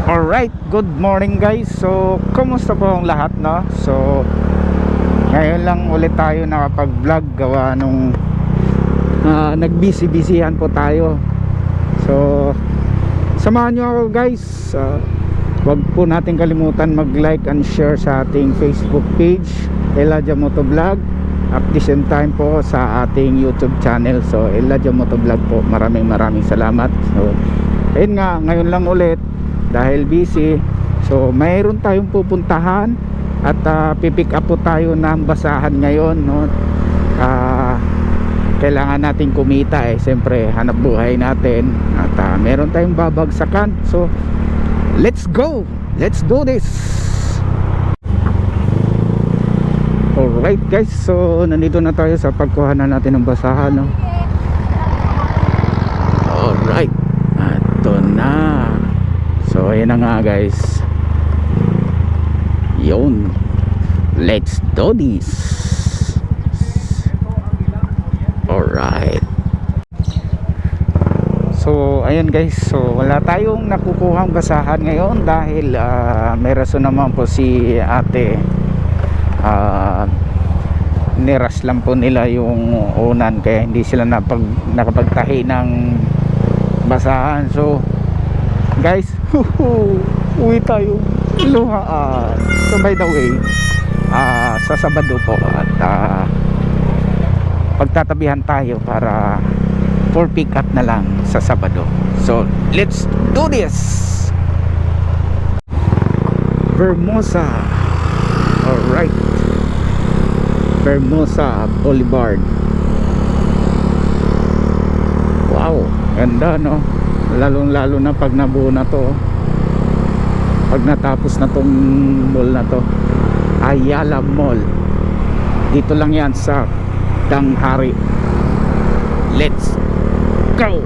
Alright, good morning guys. So, kumusta po ang lahat, no? So, ngayon lang ulit tayo nakapag-vlog gawa nung nagbisi-bisihan po tayo. So, samahan nyo ako guys. Huwag po natin kalimutan mag-like and share sa ating Facebook page, Elijah Motovlog. At the same time po sa ating YouTube channel. So, Elijah Motovlog po. Maraming salamat. So, ayun nga, ngayon lang ulit dahil busy. So mayroon tayong pupuntahan at pipick up po tayo ng basahan ngayon, no? Kailangan natin kumita siyempre hanap buhay natin at meron tayong babagsakan. So let's go, let's do this. Alright guys, so nandito na tayo sa pagkuhanan natin ng basahan, no? Alright, ito na. So ayan na nga guys. Yun, let's do this. Alright. So ayan guys, so wala tayong nakukuhang basahan ngayon dahil may rason naman po si ate. Niras lang po nila yung unan kaya hindi sila nakapagtahi ng basahan. So guys, uwi tayo Luhaan. So by the way, sa Sabado po at pagtatabihan tayo para for pick up na lang sa Sabado. So let's do this. Vermosa. Alright, Vermosa Boulevard. Wow, ganda, no? Lalong lalo na pag nabuo na to, pag natapos na tong mall na to, Ayala Mall. Dito lang yan sa Tanghari. Let's go.